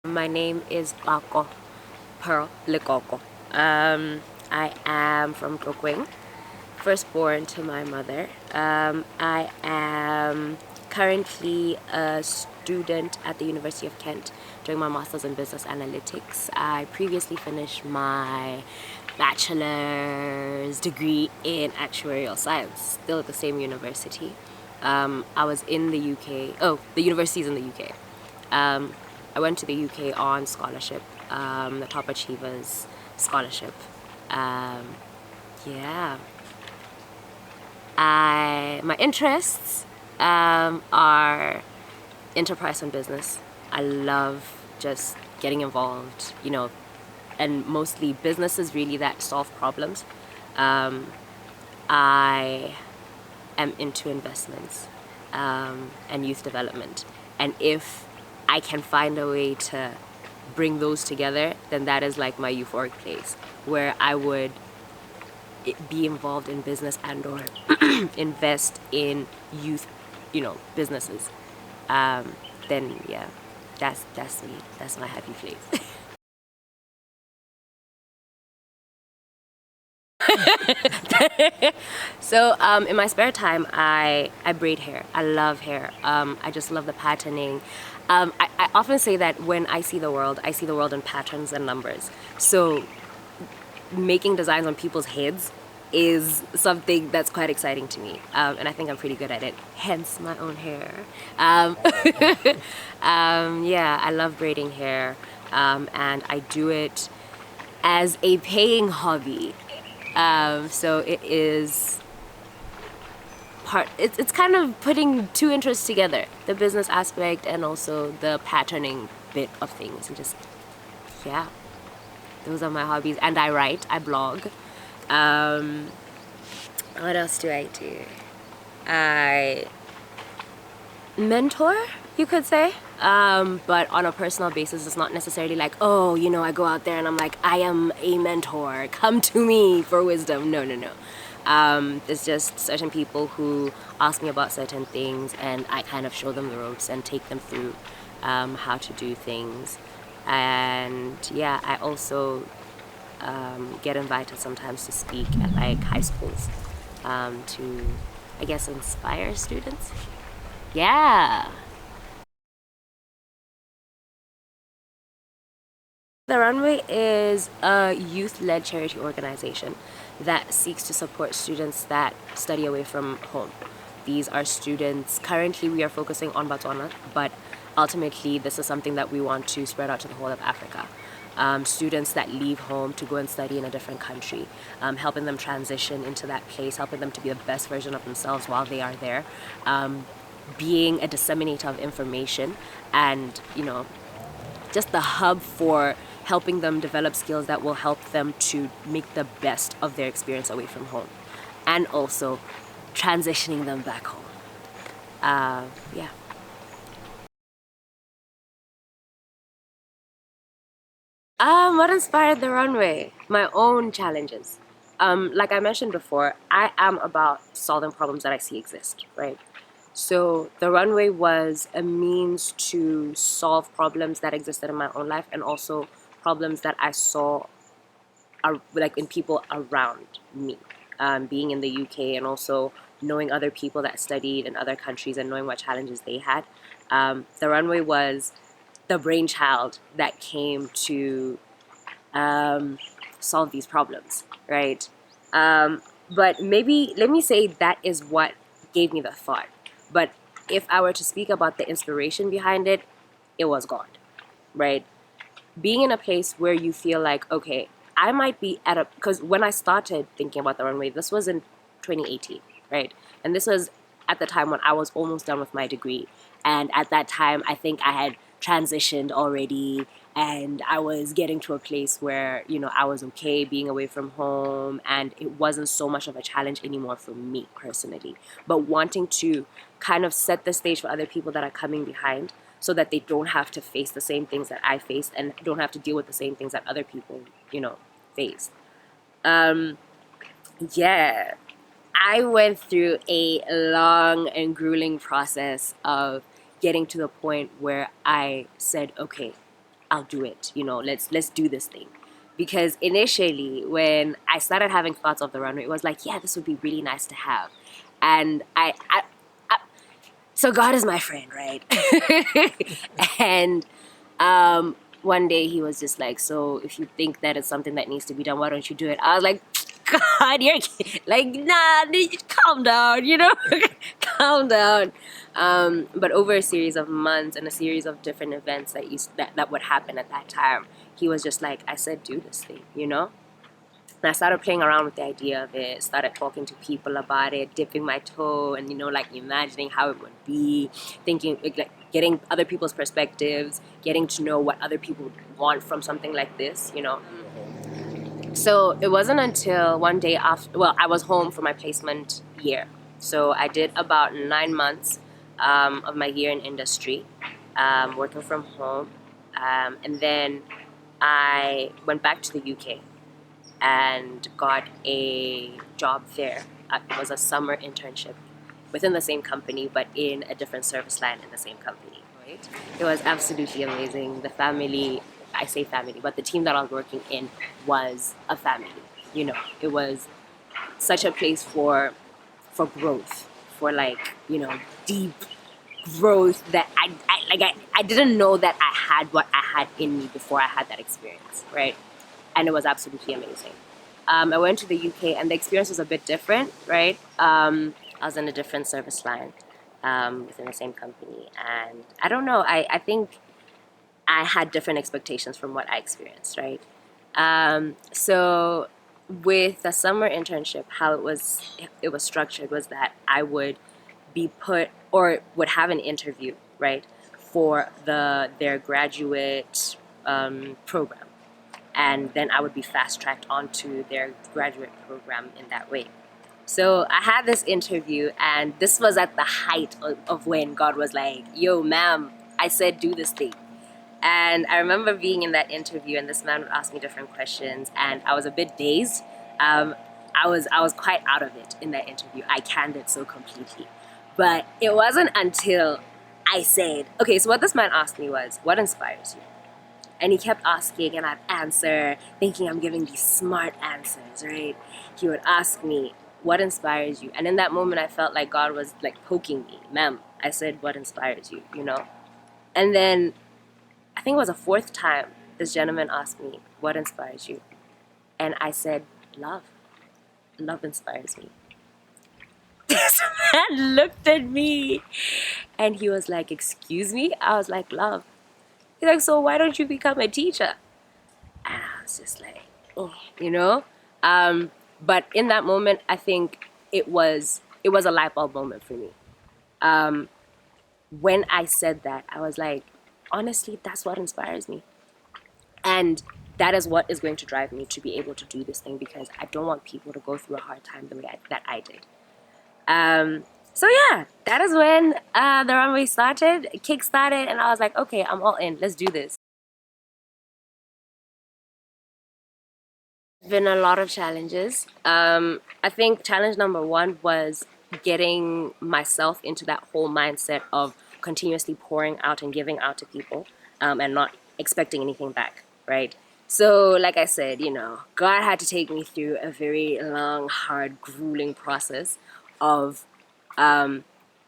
My name is Pako Lekoko. I am from Klokwing, firstborn to my mother. I am currently a student at the University of Kent doing my Masters in Business Analytics. I previously finished my bachelor's degree in actuarial science, still at the same university. I was in the UK. Oh, the university's in the UK. I went to the UK on scholarship, the Top Achievers Scholarship. Um, yeah. My interests are enterprise and business. I love just getting involved, and mostly businesses really that solve problems. I am into investments and youth development. And if I can find a way to bring those together, then that is like my euphoric place where I would be involved in business and or invest in youth, businesses. Then yeah, that's me. That's my happy place. So in my spare time, I braid hair. I love hair. I just love the patterning. I often say that when I see the world in patterns and numbers. So making designs on people's heads is something that's quite exciting to me, and I think I'm pretty good at it. Hence my own hair. Um, yeah, I love braiding hair, and I do it as a paying hobby. So it is it's kind of putting two interests together, the business aspect and also the patterning bit of things, and just, yeah, those are my hobbies. And I write, I blog. um, what else do I do? I mentor, you could say, but on a personal basis. It's not necessarily like, oh, I go out there and I'm like, I am a mentor, come to me for wisdom. No, no, no. It's just certain people who ask me about certain things, and I kind of show them the ropes and take them through how to do things. And yeah, I also get invited sometimes to speak at like high schools, to, I guess, inspire students. Yeah. The Runway is a youth-led charity organization that seeks to support students that study away from home. These are students, currently we are focusing on Botswana, but ultimately this is something that we want to spread out to the whole of Africa. Students that leave home to go and study in a different country, helping them transition into that place, helping them to be the best version of themselves while they are there, being a disseminator of information, and just the hub for helping them develop skills that will help them to make the best of their experience away from home, and also transitioning them back home. Yeah. What inspired the Runway? My own challenges. Like I mentioned before, I am about solving problems that I see exist, right? So the Runway was a means to solve problems that existed in my own life, and also problems that I saw are like in people around me. Being in the UK and also knowing other people that studied in other countries and knowing what challenges they had, the Runway was the brainchild that came to solve these problems, right? But maybe let me say that is what gave me the thought. But if I were to speak about the inspiration behind it, it was God, right? Being in a place where you feel like, okay, I might be at a, because when I started thinking about the Runway, this was in 2018, right? And this was at the time when I was almost done with my degree. And at that time, I think I had transitioned already, and I was getting to a place where, I was okay being away from home, and it wasn't so much of a challenge anymore for me personally. But wanting to kind of set the stage for other people that are coming behind, so that they don't have to face the same things that I faced and don't have to deal with the same things that other people, faced. Yeah, I went through a long and grueling process of getting to the point where I said, okay, I'll do it. Let's do this thing. Because initially, when I started having thoughts of the runway, it was like, yeah, this would be really nice to have. And so God is my friend, right? And one day he was just like, so if you think that it's something that needs to be done, why don't you do it? I was like, God, you're like, nah, calm down, calm down. But over a series of months and a series of different events that would happen at that time, he was just like, I said, do this thing, And I started playing around with the idea of it, started talking to people about it, dipping my toe and, like imagining how it would be, thinking, like getting other people's perspectives, getting to know what other people would want from something like this, So it wasn't until one day I was home for my placement year. So I did about 9 months of my year in industry, working from home. And then I went back to the UK and got a job there. It was a summer internship within the same company, but in a different service line in the same company. Right? It was absolutely amazing. The family, I say family, but the team that I was working in was a family. It was such a place for growth, for deep growth that I didn't know that I had what I had in me before I had that experience, right? And it was absolutely amazing. I went to the UK and the experience was a bit different, right? I was in a different service line within the same company, and I don't know. I think I had different expectations from what I experienced, right? So with the summer internship, how it was structured was that I would be put or would have an interview, right, for their graduate program, and then I would be fast tracked onto their graduate program in that way. So I had this interview, and this was at the height of when God was like, "Yo, ma'am, I said do this thing." And I remember being in that interview, and this man would ask me different questions, and I was a bit dazed. I was quite out of it in that interview. I canned it so completely, but it wasn't until I said, "Okay, so what this man asked me was, what inspires you?" And he kept asking, and I'd answer, thinking I'm giving these smart answers, right? He would ask me, "What inspires you?" And in that moment, I felt like God was like poking me. "Ma'am," I said, "what inspires you?" And then I think it was a fourth time this gentleman asked me, "What inspires you?" And I said, "Love. Love inspires me." This man looked at me and he was like, "Excuse me?" I was like, "Love." He's like, "So why don't you become a teacher?" And I was just like, oh, But in that moment, I think it was a light bulb moment for me. When I said that, I was like, honestly, that's what inspires me. And that is what is going to drive me to be able to do this thing, because I don't want people to go through a hard time the way that I did. So yeah, that is when the runway started, kick started, and I was like, okay, I'm all in. Let's do this. Been a lot of challenges. I think challenge number one was getting myself into that whole mindset of continuously pouring out and giving out to people, and not expecting anything back, right? So, like I said, God had to take me through a very long, hard, grueling process of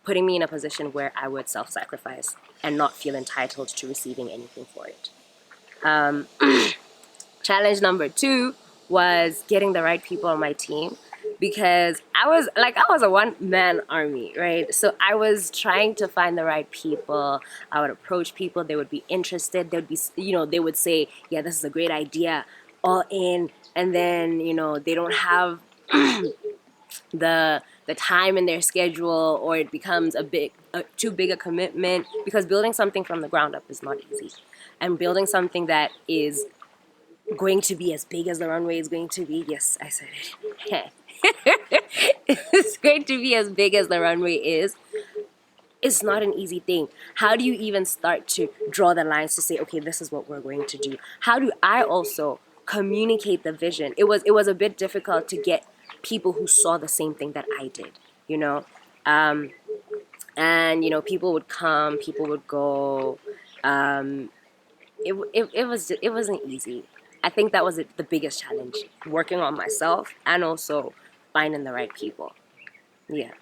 putting me in a position where I would self-sacrifice and not feel entitled to receiving anything for it. Challenge number two was getting the right people on my team, because I was a one-man army, right? So I was trying to find the right people. I would approach people, they would be interested, they would say, "Yeah, this is a great idea, all in," and then they don't have the time in their schedule, or it becomes too big a commitment, because building something from the ground up is not easy, and building something that is going to be as big as the runway is going to be. Yes, I said it. It's going to be as big as the runway is. It's not an easy thing. How do you even start to draw the lines to say, okay, this is what we're going to do? How do I also communicate the vision? It was a bit difficult to get people who saw the same thing that I did, and people would come, people would go. it wasn't easy. I think that was the biggest challenge, working on myself and also finding the right people. Yeah.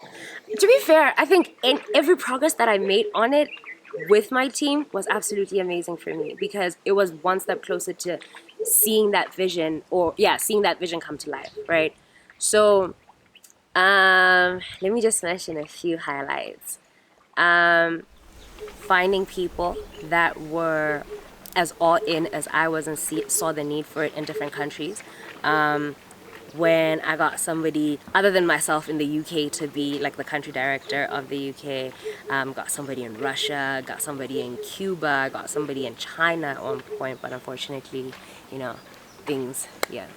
To be fair, I think in every progress that I made on it with my team was absolutely amazing for me because it was one step closer to seeing that vision, or yeah, seeing that vision come to life, right? So, let me just mention a few highlights. Um, Finding people that were as all in as I was and saw the need for it in different countries. When I got somebody other than myself in the UK to be like the country director of the UK, got somebody in Russia, got somebody in Cuba, got somebody in China at one point, but unfortunately, you know, things, yeah.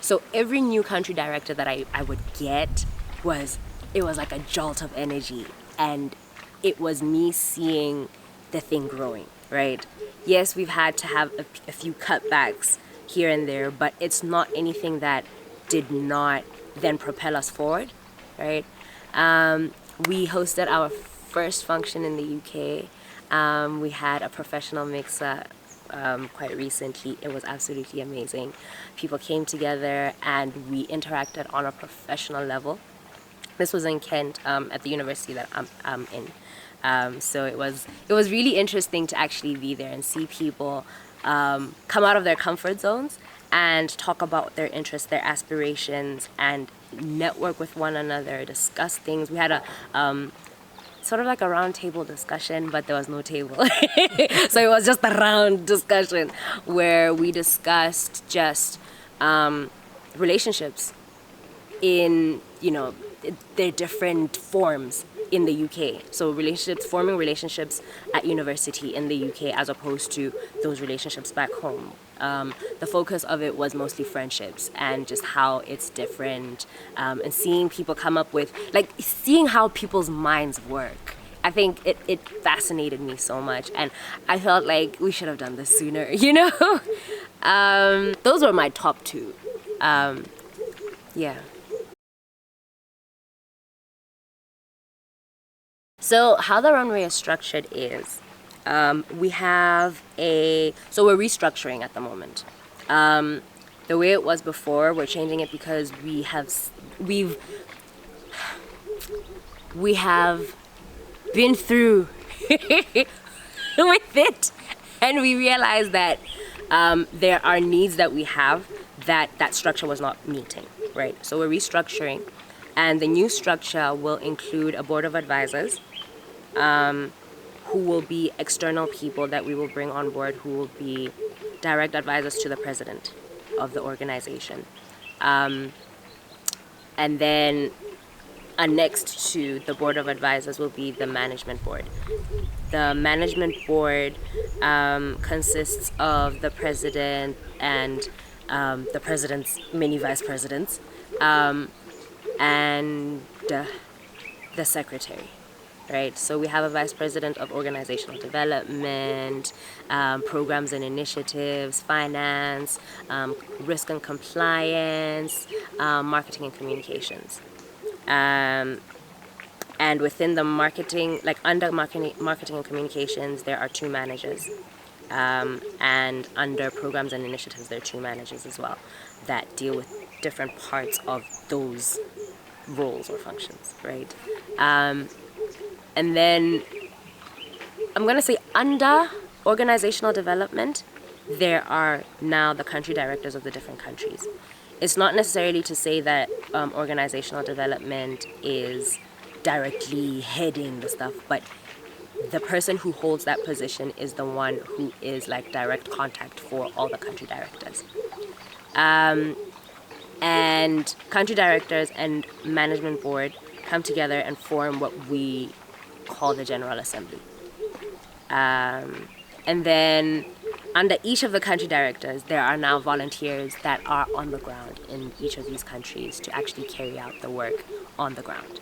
So every new country director that I would get was, it was like a jolt of energy, and it was me seeing the thing growing, right? Yes, we've had to have a few cutbacks here and there, but it's not anything that did not then propel us forward, right? We hosted our first function in the UK. We had a professional mixer quite recently. It was absolutely amazing. People came together and we interacted on a professional level. This was in Kent, at the university that I'm in. So it was really interesting to actually be there and see people come out of their comfort zones and talk about their interests, their aspirations, and network with one another, discuss things. We had a sort of like a round table discussion, but there was no table. So it was just a round discussion where we discussed just relationships in, their different forms in the UK. So forming relationships at university in the UK as opposed to those relationships back home. The focus of it was mostly friendships and just how it's different, and seeing people come up with, like, seeing how people's minds work. I think it fascinated me so much, and I felt like we should have done this sooner, Those were my top two. Yeah. So how the runway is structured is, we have so we're restructuring at the moment. The way it was before, we're changing it because we have been through with it, and we realized that there are needs that we have that structure was not meeting, right? So we're restructuring, and the new structure will include a board of advisors, who will be external people that we will bring on board, who will be direct advisors to the president of the organization. And then annexed to the board of advisors will be the management board. The management board consists of the president and the president's many vice presidents, and the secretary, right? So we have a vice president of organizational development, programs and initiatives, finance, risk and compliance, marketing and communications. And within the marketing, like under marketing and communications, there are two managers. And under programs and initiatives, there are two managers as well that deal with different parts of those roles or functions, right? And then I'm going to say under organizational development, there are now the country directors of the different countries. It's not necessarily to say that organizational development is directly heading the stuff, but the person who holds that position is the one who is like direct contact for all the country directors. And country directors and management board come together and form what we call the General Assembly. And then under each of the country directors, there are now volunteers that are on the ground in each of these countries to actually carry out the work on the ground.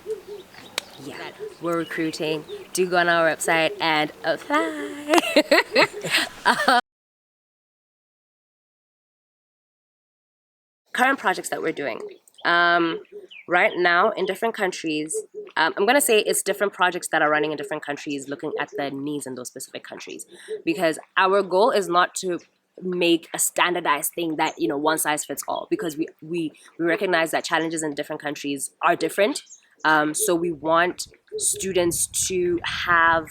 Yeah, we're recruiting. Do go on our website and apply. Current projects that we're doing. Right now, in different countries, I'm going to say it's different projects that are running in different countries, looking at the needs in those specific countries. Because our goal is not to make a standardized thing that, one size fits all, because we recognize that challenges in different countries are different. So we want students to have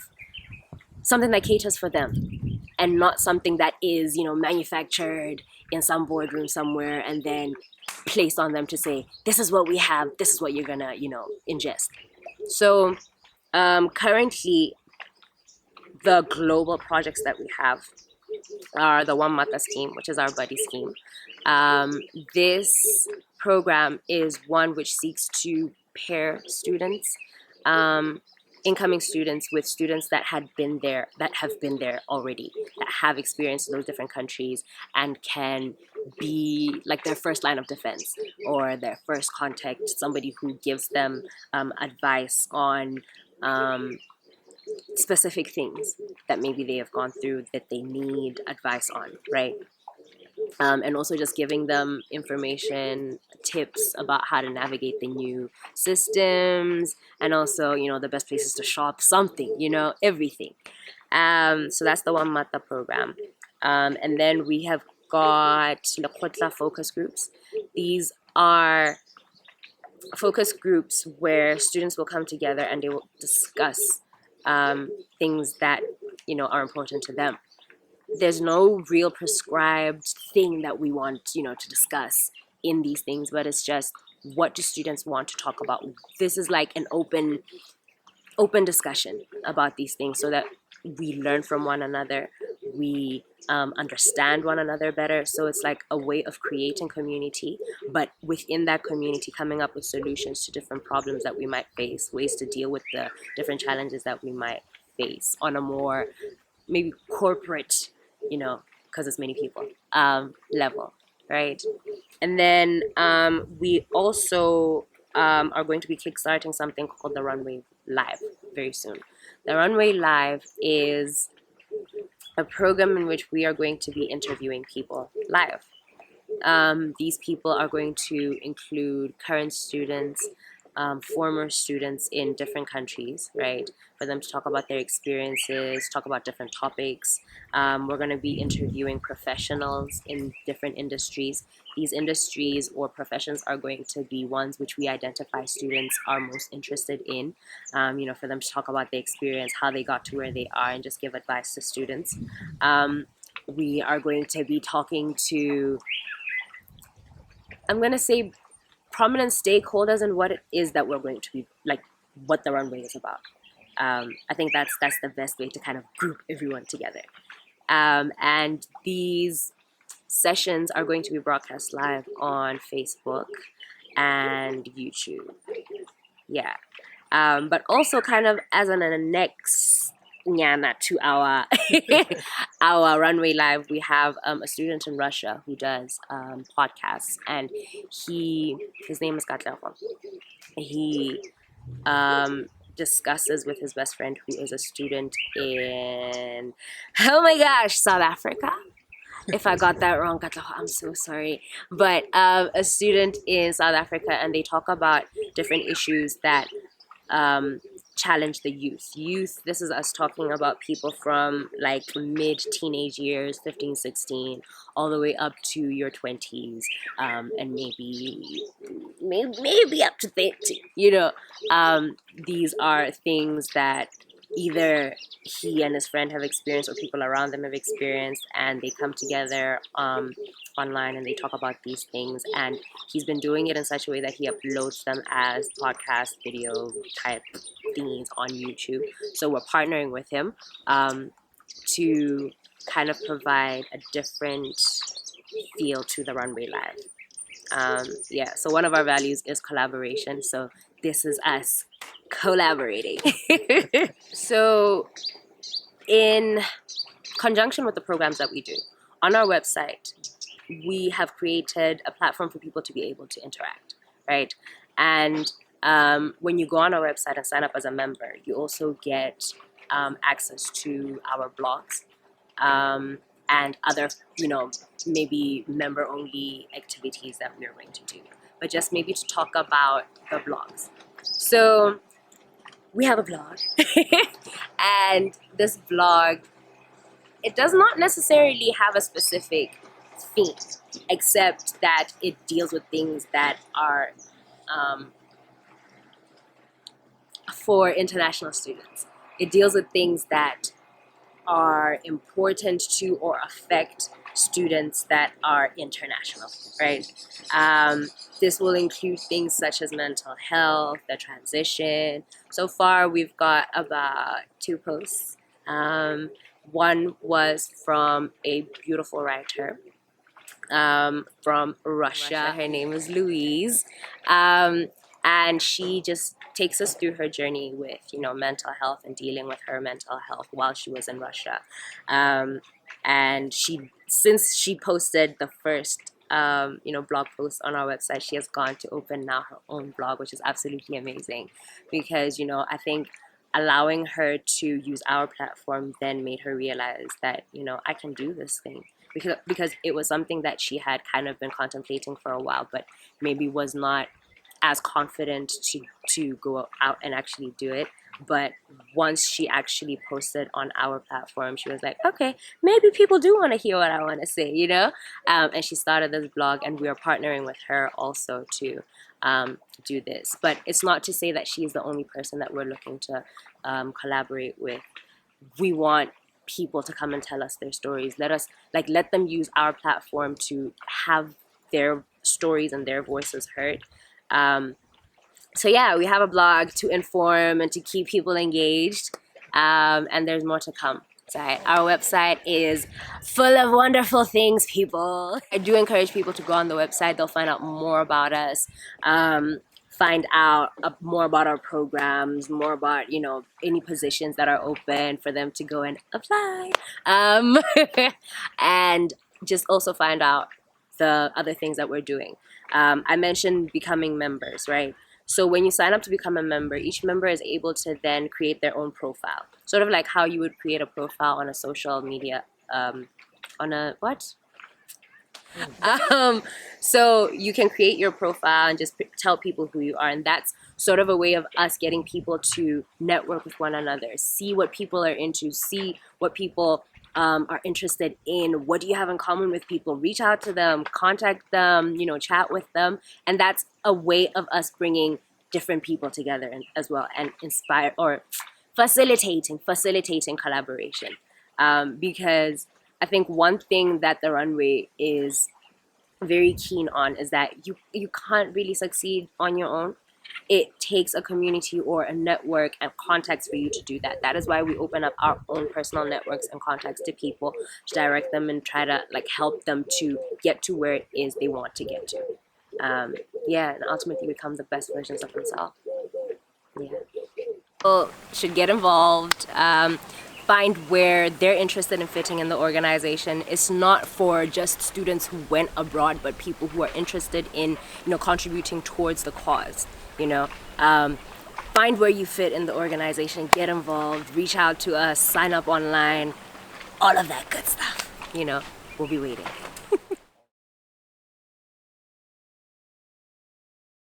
something that caters for them, and not something that is, manufactured in some boardroom somewhere and then placed on them to say, this is what we have, this is what you're gonna, ingest. So currently, the global projects that we have are the Mmata scheme, which is our buddy scheme. This program is one which seeks to pair students, um, incoming students, with students that have been there already, that have experienced those different countries and can be like their first line of defense or their first contact, somebody who gives them advice on specific things that maybe they have gone through that they need advice on, right? And also just giving them information, tips about how to navigate the new systems, and also, the best places to shop, something, everything. So that's the Mmata program. And then we have got Lekgotla focus groups. These are focus groups where students will come together and they will discuss things that are important to them. There's no real prescribed thing that we want to discuss in these things, but it's just, what do students want to talk about? This is like an open discussion about these things, so that we learn from one another, we understand one another better. So it's like a way of creating community, but within that community, coming up with solutions to different problems that we might face, ways to deal with the different challenges that we might face on a more maybe corporate, because it's many people, level, right? And then we also are going to be kickstarting something called the Runway Live very soon. The Runway Live is a program in which we are going to be interviewing people live. These people are going to include current students, former students in different countries, right? For them to talk about their experiences, talk about different topics. We're going to be interviewing professionals in different industries. These industries or professions are going to be ones which we identify students are most interested in, for them to talk about their experience, how they got to where they are, and just give advice to students. We are going to be talking to, I'm going to say, prominent stakeholders and what it is that we're going to be like, what the runway is about. I think that's the best way to kind of group everyone together. And these sessions are going to be broadcast live on Facebook and YouTube. Yeah. But also kind of as an next nyana to our our runway live, we have a student in Russia who does podcasts, and his name is Katlego. He discusses with his best friend, who is a student in, oh my gosh, South Africa. If I got that wrong, Katlego, I'm so sorry. But a student in South Africa, and they talk about different issues that challenge the youth. This is us talking about people from like mid teenage years, 15, 16, all the way up to your 20s, and maybe up to 30. These are things that either he and his friend have experienced or people around them have experienced, and they come together online and they talk about these things. And he's been doing it in such a way that he uploads them as podcast video type thingies on YouTube. So we're partnering with him to kind of provide a different feel to the Runway Live. So one of our values is collaboration. So this is us collaborating. So in conjunction with the programs that we do, on our website, we have created a platform for people to be able to interact, right? And when you go on our website and sign up as a member, you also get access to our blogs and other, maybe member-only activities that we're going to do. but just maybe to talk about the blogs. So we have a blog, and this blog, it does not necessarily have a specific theme, except that it deals with things that are for international students. It deals with things that are important to or affect students that are international, right? This will include things such as mental health, the transition. So far, we've got about 2 posts. One was from a beautiful writer from Russia. Her name is Louise. And she just takes us through her journey with, mental health and dealing with her mental health while she was in Russia. And since she posted the first, blog post on our website, she has gone to open now her own blog, which is absolutely amazing because, I think allowing her to use our platform then made her realize that, I can do this thing. Because it was something that she had kind of been contemplating for a while, but maybe was not as confident to go out and actually do it. But once she actually posted on our platform, she was like, okay, maybe people do want to hear what I want to say, and she started this blog, and we are partnering with her also to do this. But it's not to say that she's the only person that we're looking to collaborate with. We want people to come and tell us their stories. Let them use our platform to have their stories and their voices heard. So yeah, we have a blog to inform and to keep people engaged, and there's more to come. So our website is full of wonderful things, people. I do encourage people to go on the website. They'll find out more about us, find out more about our programs, more about, any positions that are open for them to go and apply. And just also find out the other things that we're doing. I mentioned becoming members, right? So when you sign up to become a member, each member is able to then create their own profile. Sort of like how you would create a profile on a social media, on a what? So you can create your profile and just tell people who you are. And that's sort of a way of us getting people to network with one another, see what people are into, see what people are interested in. What do you have in common with people? Reach out to them, contact them, chat with them. And that's a way of us bringing different people together as well, and inspire or facilitating collaboration. Because I think one thing that the Runway is very keen on is that you can't really succeed on your own. It takes a community or a network and contacts for you to do that. That is why we open up our own personal networks and contacts to people to direct them and try to help them to get to where it is they want to get to. And ultimately become the best versions of themselves. Yeah. People should get involved. Find where they're interested in fitting in the organization. It's not for just students who went abroad, but people who are interested in, contributing towards the cause. Find where you fit in the organization, get involved, reach out to us, sign up online, all of that good stuff. We'll be waiting.